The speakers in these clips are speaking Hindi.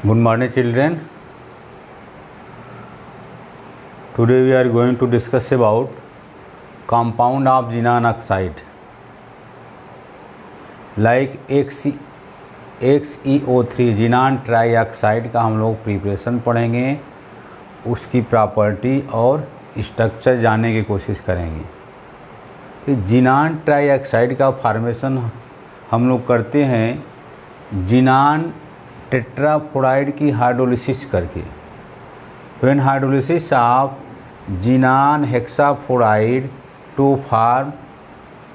Good morning, children. Today we are going to discuss about compound of xenon oxide like XeO3 xenon trioxide का हम लोग प्रिपरेशन पढ़ेंगे, उसकी प्रॉपर्टी और स्ट्रक्चर जानने की कोशिश करेंगे। तो xenon ट्राईऑक्साइड का फॉर्मेशन हम लोग करते हैं xenon टेट्राफ्लोराइड की हाइड्रोलिसिस करके। When hydrolysis of xenon hexafluoride to form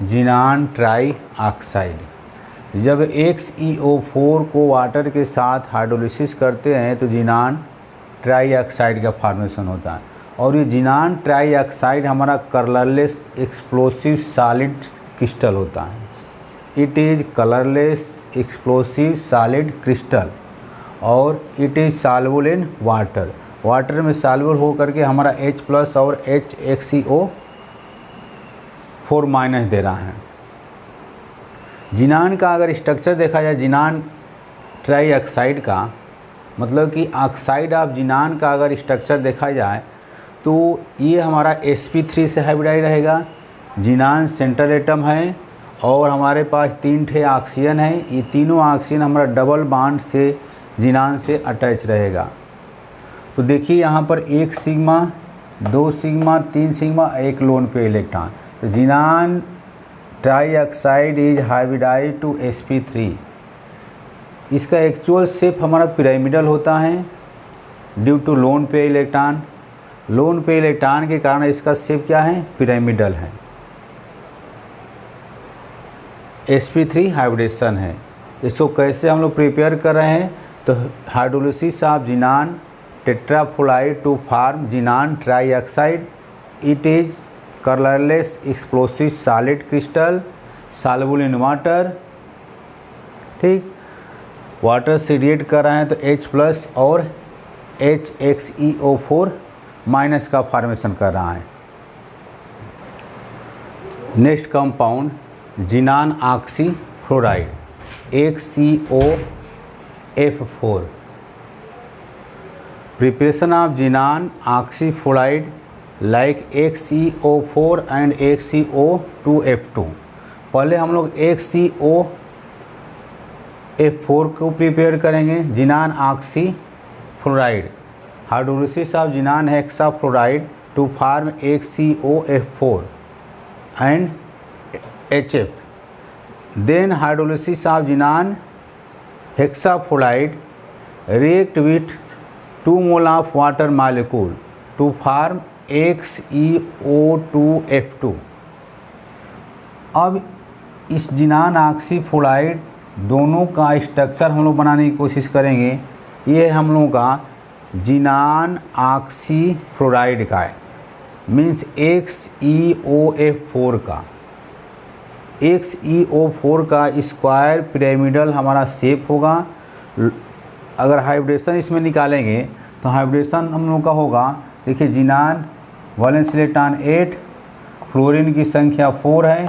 xenon trioxide. जब XeO4 को वाटर के साथ हाइड्रोलिसिस करते हैं तो xenon ट्राईऑक्साइड का फॉर्मेशन होता है। और ये xenon ट्राईऑक्साइड हमारा कलरलेस एक्सप्लोसिव सॉलिड क्रिस्टल होता है। It is colourless explosive solid crystal और it is soluble in water. Water में सॉल्युबल हो करके हमारा H+ और HXeO4- दे रहा है। xenon का अगर स्ट्रक्चर देखा जाए xenon ट्राईऑक्साइड का, मतलब कि ऑक्साइड ऑफ xenon का अगर स्ट्रक्चर देखा जाए तो ये हमारा sp3 से हाइब्रिडाइज रहेगा। xenon सेंट्रल एटम है और हमारे पास 3 ठे ऑक्सीजन है। ये तीनों ऑक्सीजन हमारा डबल बॉन्ड से xenon से अटैच रहेगा। तो देखिए यहाँ पर 1 sigma, 2 sigma, 3 sigma, 1 lone pair electron. तो xenon trioxide is hybridize to sp3। इसका एक्चुअल शेप हमारा पिरामिडल होता है due to lone pair electron. Lone pair electron के कारण इसका शेप क्या है, पिरामिडल है। sp3 हाइब्रिडेशन है। इसको कैसे हम लोग प्रिपेयर कर रहे हैं, तो hydrolysis of xenon tetrafluoride to form xenon trioxide. It is colourless explosive solid crystal soluble in water. ठीक, वाटर से रिएक्ट कर रहे हैं तो H+ और HXeO4- का फॉर्मेशन कर रहा है। Next compound xenon oxyfluoride XeOF4। Preparation of xenon oxyfluoride like XeO4 and XeO2F2। पहले हम लोग XeOF4 को प्रिपेयर करेंगे। xenon oxyfluoride hydrolysis of xenon hexafluoride to form XeOF4 and HF। Then hydrolysis of xenon hexafluoride react with 2 mole of water molecule to form XeO2F2। अब इस xenon ऑक्सीफ्लोराइड दोनों का स्ट्रक्चर हम लोग बनाने की कोशिश करेंगे। ये हम लोगों का xenon ऑक्सीफ्लोराइड का है, मीन्स XeOF4 का। XeO4 का स्क्वायर पिरामिडल हमारा शेप होगा। अगर हाइब्रिडेशन इसमें निकालेंगे तो हाइब्रिडेशन हम लोग का होगा, देखिए xenon वैलेंस इलेक्ट्रॉन 8, फ्लोरीन की संख्या 4 है,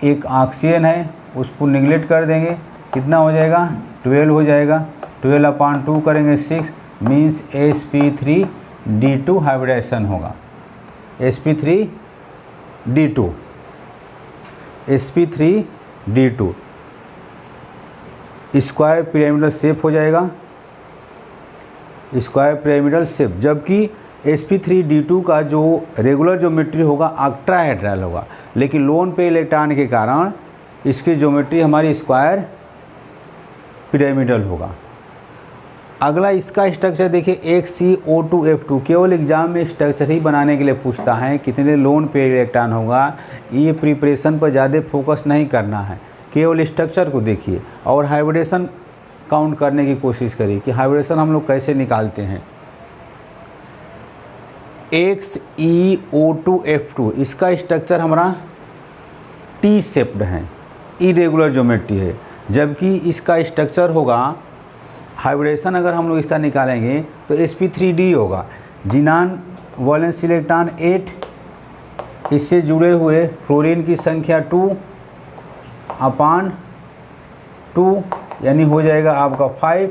एक ऑक्सीजन है, उसको निगलेक्ट कर देंगे, कितना हो जाएगा, 12 हो जाएगा। 12/2 करेंगे 6, मीन्स sp3d2 हाइब्रिडेशन होगा। sp3d2 स्क्वायर पिरामिडल शेप हो जाएगा, स्क्वायर पिरामिडल शेप। जबकि sp3d2 का जो रेगुलर ज्योमेट्री होगा ऑक्टाहेड्रल होगा, लेकिन लोन पे इलेक्ट्रॉन के कारण इसकी ज्योमेट्री हमारी स्क्वायर पिरामिडल होगा। अगला इसका स्ट्रक्चर देखिए XeO2F2। केवल एग्जाम में स्ट्रक्चर ही बनाने के लिए पूछता है, कितने लोन पे इलेक्ट्रॉन होगा। ये प्रिपरेशन पर ज़्यादा फोकस नहीं करना है, केवल स्ट्रक्चर को देखिए और हाइब्रिडेशन काउंट करने की कोशिश करिए कि हाइब्रिडेशन हम लोग कैसे निकालते हैं। XeO2F2 इसका स्ट्रक्चर हमारा T शेप्ड है, इरेगुलर ज्योमेट्री है। जबकि इसका स्ट्रक्चर होगा, हाइब्रिडेशन अगर हम लोग इसका निकालेंगे तो sp3d होगा। xenon वैलेंस इलेक्ट्रॉन 8, इससे जुड़े हुए फ्लोरीन की संख्या 2/2 यानी हो जाएगा आपका 5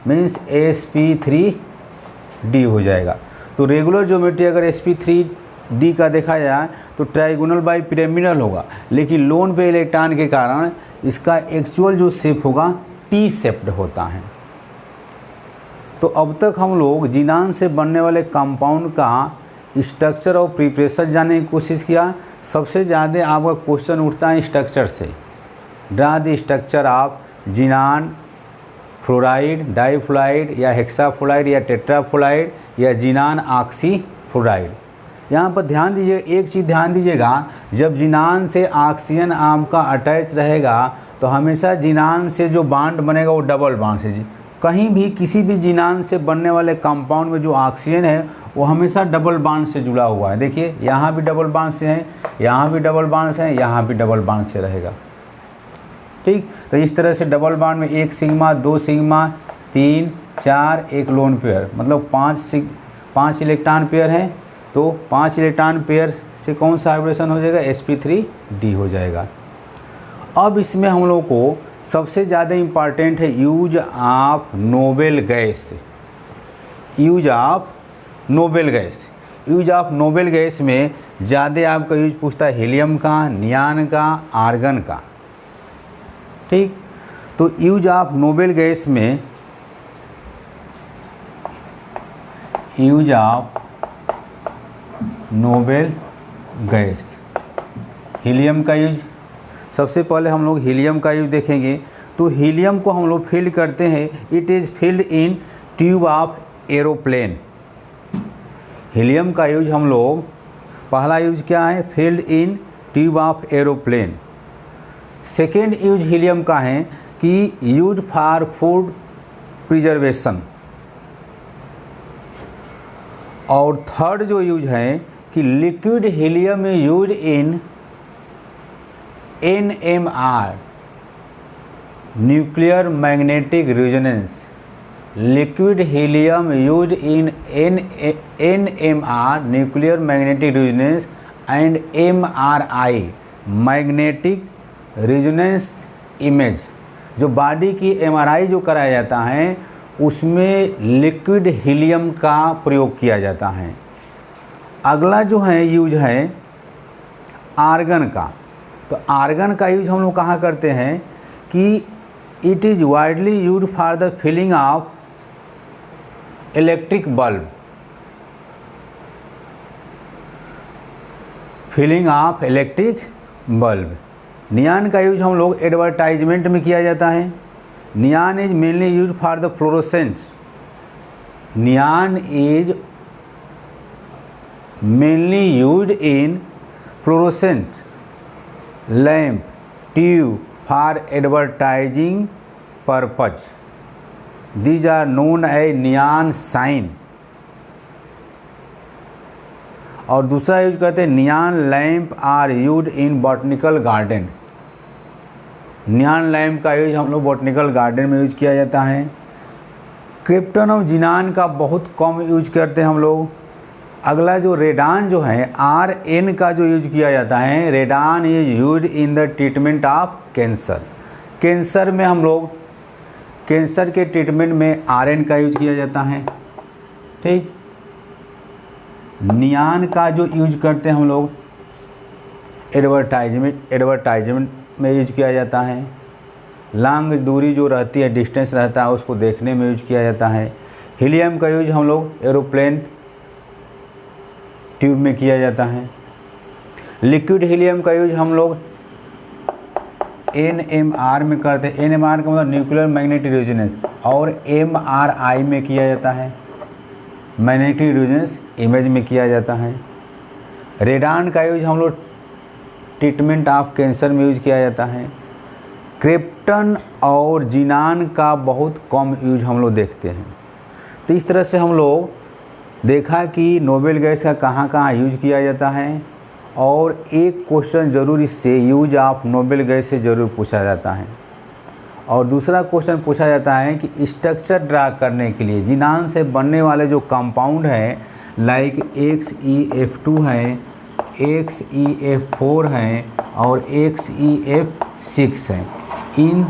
मीन्स sp3d हो जाएगा। तो रेगुलर ज्योमेट्री अगर sp3d का देखा जाए तो ट्राइगोनल बाई पिरामिडल होगा, लेकिन लोन पे इलेक्ट्रॉन के कारण इसका एक्चुअल जो शेप होगा टी शेप्ड होता है। तो अब तक हम लोग जिनान से बनने वाले कंपाउंड का स्ट्रक्चर और प्रिपरेशन जानने की कोशिश किया। सबसे ज़्यादा आपका क्वेश्चन उठता है स्ट्रक्चर से। Draw the structure of xenon fluoride, difluoride या हेक्साफ्लोराइड या टेट्राफ्लोराइड या जिनान ऑक्सीफ्लोराइड। यहाँ पर ध्यान दीजिए, एक चीज़ ध्यान दीजिएगा, जब जिनान से ऑक्सीजन आपका अटैच रहेगा तो हमेशा जिनान से जो बॉन्ड बनेगा वो डबल बॉन्ड से। कहीं भी किसी भी जिनान से बनने वाले कंपाउंड में जो ऑक्सीजन है वो हमेशा डबल बॉन्ड से जुड़ा हुआ है। देखिए यहाँ भी डबल बॉन्ड से है, यहाँ भी डबल बॉन्ड से है, यहाँ भी डबल बॉन्ड से रहेगा। ठीक, तो इस तरह से डबल बॉन्ड में 1 सिग्मा, 2 सिग्मा, 3, 4, 1 लोन पेयर, मतलब 5 इलेक्ट्रॉन पेयर है। तो 5 इलेक्ट्रॉन पेयर से कौन सा वाइब्रेशन हो जाएगा? sp3d हो जाएगा। अब इसमें हम लोग को सबसे ज़्यादा इम्पॉर्टेंट है use of noble gas. Use of noble gas, use of noble gas में ज़्यादा आपका यूज पूछता है हीलियम का, नियान का, आर्गन का। ठीक, तो यूज ऑफ नोबेल गैस में use of noble gas, helium का यूज। सबसे पहले हम लोग हीलियम का यूज देखेंगे। तो हीलियम को हम लोग फील्ड करते हैं, it is field in tube of aeroplane. Helium का यूज हम लोग, पहला यूज क्या है? Field in tube of aeroplane. Second use helium का है कि यूज फॉर फूड प्रिजर्वेशन। और थर्ड जो यूज है कि liquid helium use in NMR, nuclear magnetic resonance. Liquid helium use in NMR, nuclear magnetic resonance, and MRI, magnetic resonance image. जो बॉडी की MRI जो कराया जाता है उसमें लिक्विड हीलियम का प्रयोग किया जाता है। अगला जो है यूज है आर्गन का। तो आर्गन का यूज हम लोग कहाँ करते हैं कि it is widely use for the filling of electric bulb, filling of electric bulb. Neon का यूज हम लोग एडवर्टाइजमेंट में किया जाता है। Neon is mainly use for the fluorescence. Neon is mainly use in fluorescent lamp tube for advertising purpose. These are known as neon sign. और दूसरा यूज करते हैं neon lamp are use in botanical garden. Neon lamp का यूज हम लोग बॉटनिकल गार्डन में यूज किया जाता है। क्रिप्टन और जिनान का बहुत कम यूज करते हैं हम लोग। अगला जो रेडान जो है RN का जो यूज किया जाता है, radon is use in the treatment of cancer. Cancer में हम लोग, कैंसर के ट्रीटमेंट में RN का यूज किया जाता है। ठीक, नियान का जो यूज करते हैं हम लोग एडवर्टाइजमेंट में यूज किया जाता है। लॉन्ग दूरी जो रहती है, डिस्टेंस रहता है, उसको देखने में यूज किया जाता है। हीलियम का यूज हम लोग एरोप्लेन ट्यूब में किया जाता है। लिक्विड हीलियम का यूज हम लोग NMR में करते हैं। NMR का मतलब न्यूक्लियर मैग्नेटिक रेजोनेंस, और MRI में किया जाता है, मैग्नेटिक रेजोनेंस इमेज में किया जाता है। रेडान का यूज हम लोग ट्रीटमेंट ऑफ कैंसर में यूज किया जाता है। क्रिप्टन और जिनान का बहुत कम यूज हम लोग देखते हैं। तो इस तरह से हम लोग देखा कि नोबेल गैस का कहाँ कहाँ यूज किया जाता है। और एक क्वेश्चन ज़रूर इससे यूज ऑफ नोबेल गैस से ज़रूर पूछा जाता है। और दूसरा क्वेश्चन पूछा जाता है कि स्ट्रक्चर ड्रा करने के लिए जिनान से बनने वाले जो कंपाउंड हैं, लाइक XeF2 है, XeF4 है और XeF6 है, इन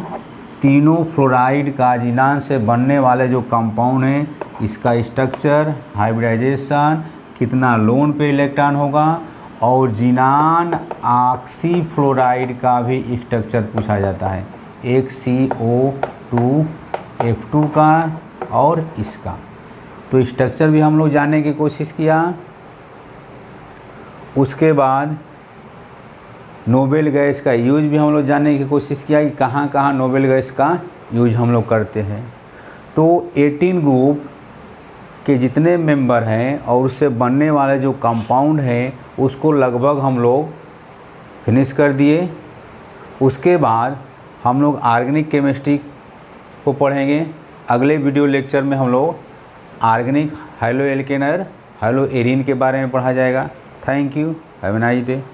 तीनों फ्लोराइड का जिनान से बनने वाले जो कंपाउंड हैं, इसका स्ट्रक्चर, हाइब्रिडाइजेशन, कितना लोन पे इलेक्ट्रॉन होगा, और जिनान ऑक्सीफ्लोराइड का भी स्ट्रक्चर पूछा जाता है, एक CO2F2 का और इसका। तो स्ट्रक्चर भी हम लोग जानने की कोशिश किया। उसके बाद नोबेल गैस का यूज भी हम लोग जानने की कोशिश किया कि कहाँ कहाँ नोबेल गैस का यूज हम लोग करते हैं। तो 18 ग्रुप के जितने मेंबर हैं और उससे बनने वाले जो कंपाउंड हैं उसको लगभग हम लोग फिनिश कर दिए। उसके बाद हम लोग ऑर्गेनिक केमिस्ट्री को पढ़ेंगे। अगले वीडियो लेक्चर में हम लोग ऑर्गेनिक हाइलो एल्केन और हाइलो एरीन के बारे में पढ़ा जाएगा। Thank you, have a nice day.